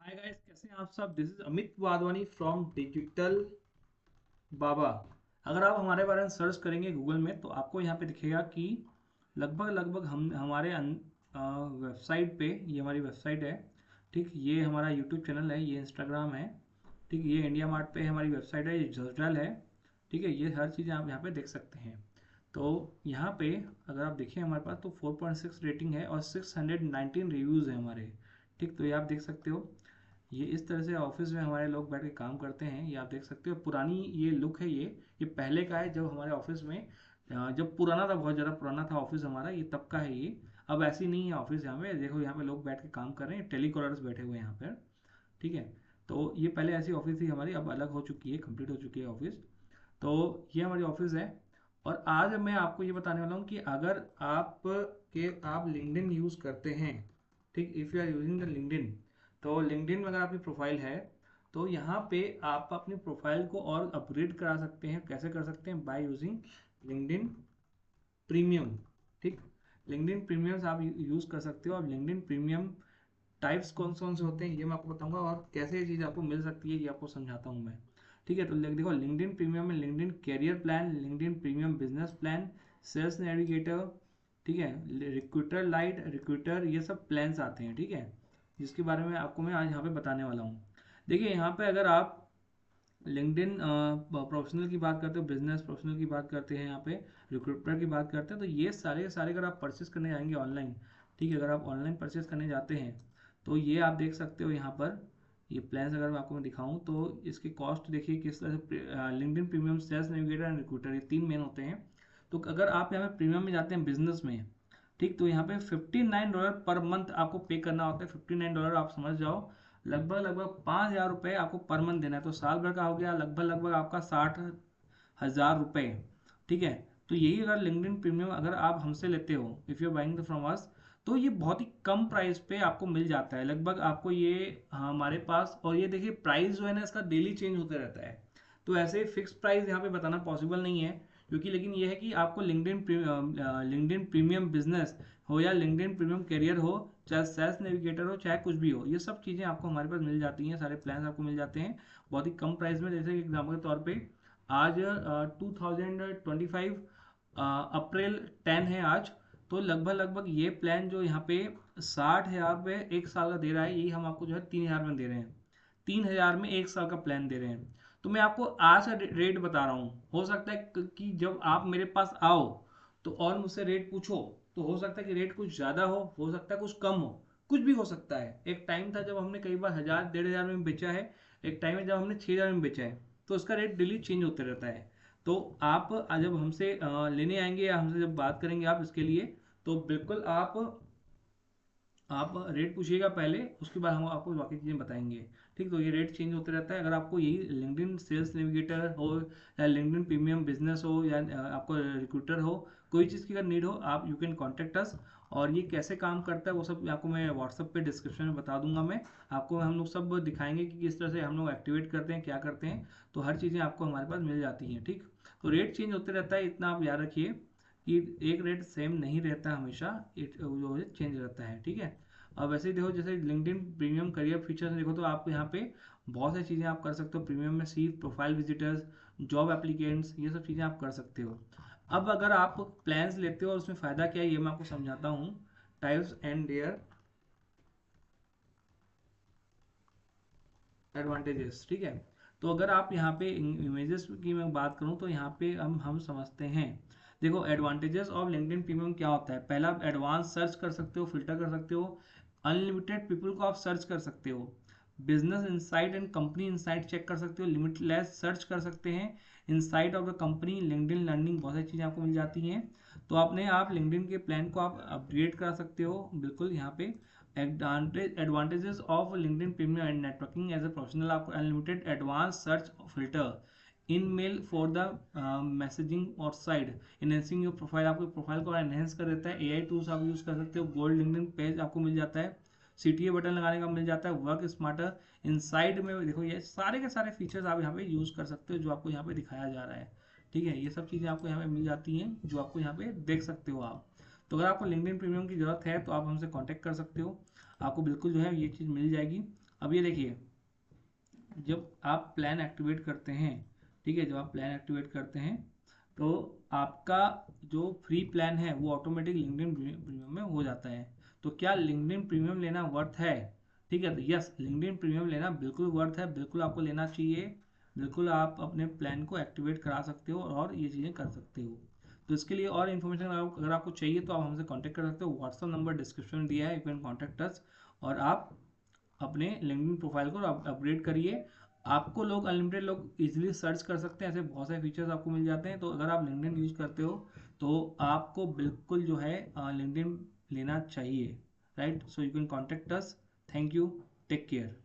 Hi guys, कैसे हैं आप सब। This is Amit Wadhwani from Digital Baba. अगर आप हमारे बारे में सर्च करेंगे गूगल में तो आपको यहाँ पे दिखेगा कि लगभग लगभग हम हमारे वेबसाइट पे, ये हमारी वेबसाइट है। ठीक, ये हमारा यूट्यूब चैनल है, ये इंस्टाग्राम है। ठीक, ये इंडिया मार्ट पे हमारी वेबसाइट है, ये जर्नल है। ठीक है, ये हर चीज़ें आप यहाँ पे देख सकते हैं। तो यहाँ पे अगर आप देखें हमारे पास तो 4.6 रेटिंग है और 619 रिव्यूज़ है हमारे। ठीक, तो ये आप देख सकते हो। ये इस तरह से ऑफिस में हमारे लोग बैठ के काम करते हैं, ये आप देख सकते हो। पुरानी ये लुक है, ये पहले का है जब हमारे ऑफिस में जब पुराना था, बहुत ज़्यादा पुराना था ऑफिस हमारा, ये तब का है ये। अब ऐसी नहीं है ऑफिस। यहाँ पे देखो, यहाँ पे लोग बैठ के काम कर रहे हैं, टेलीकॉलर्स बैठे हुए हैं यहाँ पर। ठीक है, तो ये पहले ऐसी ऑफिस थी हमारी, अब अलग हो चुकी है, कंप्लीट हो चुकी है ऑफिस। तो ये हमारी ऑफिस है। और आज मैं आपको ये बताने वाला हूँ कि अगर आप लिंक्डइन यूज़ करते हैं। ठीक, if you are using the LinkedIn, तो लिंक्डइन में अगर आपकी प्रोफाइल है तो यहाँ पे आप अपनी प्रोफाइल को और अपग्रेड करा सकते हैं। कैसे कर सकते हैं? By using LinkedIn premium. ठीक, लिंक्डइन प्रीमियम आप यूज़ कर सकते हो। अब लिंक्डइन प्रीमियम टाइप्स कौन कौन से होते हैं ये मैं आपको बताऊंगा, और कैसे ये चीज़ आपको मिल सकती है ये आपको समझाता हूँ मैं। ठीक है, तो देखो, लिंक्डइन प्रीमियम में LinkedIn career plan, LinkedIn premium business plan, sales navigator, ठीक है, रिक्रूटर लाइट, रिक्रूटर, ये सब प्लान्स आते हैं। ठीक है, जिसके बारे में आपको मैं आज यहाँ पे बताने वाला हूँ। देखिए, यहाँ पे अगर आप लिंक्डइन प्रोफेशनल की बात करते हो, बिजनेस प्रोफेशनल की बात करते हैं, यहाँ पे रिक्रूटर की बात करते हैं, तो ये सारे सारे अगर आप परचेस करने जाएंगे ऑनलाइन। ठीक है, अगर आप ऑनलाइन परचेस करने जाते हैं तो ये आप देख सकते हो यहाँ पर। ये प्लान्स अगर मैं आपको मैं दिखाऊं तो इसकी कॉस्ट देखिए किस तरह से। LinkedIn premium, sales navigator and recruiter, ये तीन मेन होते हैं। तो अगर आप यहाँ पे प्रीमियम में जाते हैं बिजनेस में, ठीक, तो यहाँ पे $59 पर मंथ आपको पे करना होता है। $59 आप समझ जाओ, लगभग लगभग ₹5,000 आपको पर मंथ देना है। तो साल भर का हो गया लगभग लगभग आपका 60,000 रुपये। ठीक है, तो यही अगर लिंक्डइन प्रीमियम अगर आप हमसे लेते हो, if you buying from us, तो ये बहुत ही कम प्राइस पे आपको मिल जाता है। लगभग आपको ये हमारे पास, और ये देखिए प्राइस जो है ना इसका डेली चेंज होते रहता है। तो ऐसे फिक्स प्राइस यहाँ पे बताना पॉसिबल नहीं है, क्योंकि लेकिन ये है कि आपको लिंक्डइन प्रीमियम बिजनेस हो या लिंक्डइन प्रीमियम करियर हो, चाहे सेल्स नेविगेटर हो, चाहे कुछ भी हो, ये सब चीज़ें आपको हमारे पास मिल जाती हैं। सारे प्लान आपको मिल जाते हैं बहुत ही कम प्राइस में। जैसे एग्जाम्पल के तौर पे आज 2025 अप्रैल 10 है आज। तो लगभग लगभग ये प्लान जो यहाँ पे 60,000 रुपये एक साल का दे रहा है, यही हम आपको जो है 3,000 में दे रहे हैं। 3,000 में एक साल का प्लान दे रहे हैं। तो मैं आपको आज का रेट बता रहा हूँ। हो सकता है कि जब आप मेरे पास आओ तो और मुझसे रेट पूछो, तो हो सकता है कि रेट कुछ ज़्यादा हो सकता है कुछ कम हो, कुछ भी हो सकता है। एक टाइम था जब हमने कई बार 1,000 1,500 में बेचा है, एक टाइम है जब हमने 6,000 में बेचा है। तो उसका रेट डेली चेंज होते रहता है। तो आप जब हमसे लेने आएंगे या हमसे जब बात करेंगे आप इसके लिए, तो बिल्कुल आप रेट पूछिएगा पहले, उसके बाद हम आपको बाकी चीज़ें बताएंगे। ठीक, तो ये रेट चेंज होते रहता है। अगर आपको यही लिंक्डइन सेल्स नेविगेटर हो या लिंक्डइन प्रीमियम बिजनेस हो या आपको रिक्रूटर हो, कोई चीज़ की अगर नीड हो, आप यू कैन कॉन्टेक्ट अस। और ये कैसे काम करता है वो सब आपको मैं व्हाट्सअप पे डिस्क्रिप्शन में बता दूंगा। मैं आपको हम लोग सब दिखाएंगे कि किस तरह से हम लोग एक्टिवेट करते हैं, क्या करते हैं। तो हर चीज़ें आपको हमारे पास मिल जाती हैं। ठीक, तो रेट चेंज होते रहता है, इतना आप याद रखिए कि एक रेट सेम नहीं रहता हमेशा, जो है चेंज रहता है। ठीक है, अब वैसे ही देखो, जैसे लिंक्डइन प्रीमियम करियर फीचर्स देखो तो आप यहाँ पे बहुत सारी चीज़ें आप कर सकते हो। प्रीमियम में सी प्रोफाइल विजिटर्स, जॉब एप्लीकेंट्स, ये सब चीज़ें आप कर सकते हो। अब अगर आप प्लान्स लेते हो और उसमें फ़ायदा क्या है ये मैं आपको समझाता हूँ। Types and their advantages. ठीक है, तो अगर आप यहाँ पे इमेजेस की मैं बात करूँ तो यहाँ पे हम समझते हैं। देखो, एडवांटेजेस ऑफ लिंक्डइन प्रीमियम क्या होता है। पहला, आप एडवांस सर्च कर सकते हो, फिल्टर कर सकते हो, अनलिमिटेड पीपल को आप सर्च कर सकते हो, business insight and company insight check कर सकते हो, लिमिटलेस सर्च कर सकते हैं, insight of the company, LinkedIn learning, बहुत सारी चीज़ें आपको मिल जाती हैं। तो आप लिंक्डइन के प्लान को आप अपग्रेड करा सकते हो बिल्कुल यहाँ पे। Advantages of LinkedIn premium and networking as a professional, आपको unlimited advance search filter in mail for the messaging और साइड, इनहेंसिंग योर प्रोफाइल, आपको प्रोफाइल को एनहेंस कर देता है। एआई टूल्स आप यूज़ कर सकते हो, गोल्ड लिंक्डइन पेज आपको मिल जाता है, सीटीए बटन लगाने का मिल जाता है, वर्क स्मार्टर, इनसाइड में देखो ये सारे के सारे फीचर्स आप यहाँ पे यूज़ कर सकते हो जो आपको यहाँ पे दिखाया जा रहा है। ठीक है, ये सब चीज़ें आपको यहाँ पे मिल जाती हैं जो आपको यहाँ पे देख सकते हो आप। तो अगर आपको लिंक्डइन प्रीमियम की ज़रूरत है तो आप हमसे कांटेक्ट कर सकते हो। आपको बिल्कुल जो है ये चीज़ मिल जाएगी। अब ये देखिए, जब आप प्लान एक्टिवेट करते हैं, ठीक है, जब आप प्लान एक्टिवेट करते हैं तो आपका जो फ्री प्लान है वो ऑटोमेटिक लिंक्डइन प्रीमियम में हो जाता है। तो क्या लिंक्डइन प्रीमियम लेना वर्थ है? ठीक है, तो यस, लिंक्डइन प्रीमियम लेना बिल्कुल वर्थ है, बिल्कुल आपको लेना चाहिए। बिल्कुल आप अपने प्लान को एक्टिवेट करा सकते हो और ये चीज़ें कर सकते हो। तो इसके लिए और इन्फॉर्मेशन अगर आपको चाहिए तो आप हमसे कांटेक्ट कर सकते हो। व्हाट्सअप नंबर डिस्क्रिप्शन में दिया है, यू कैन कॉन्टेक्ट अस। और आप अपने लिंक्डइन प्रोफाइल को अपग्रेड करिए। आपको लोग अनलिमिटेड लोग इजीली सर्च कर सकते हैं, ऐसे बहुत सारे फीचर्स आपको मिल जाते हैं। तो अगर आप लिंक्डइन यूज करते हो तो आपको बिल्कुल जो है लिंक्डइन लेना चाहिए, right? So you can contact us. Thank you, take care.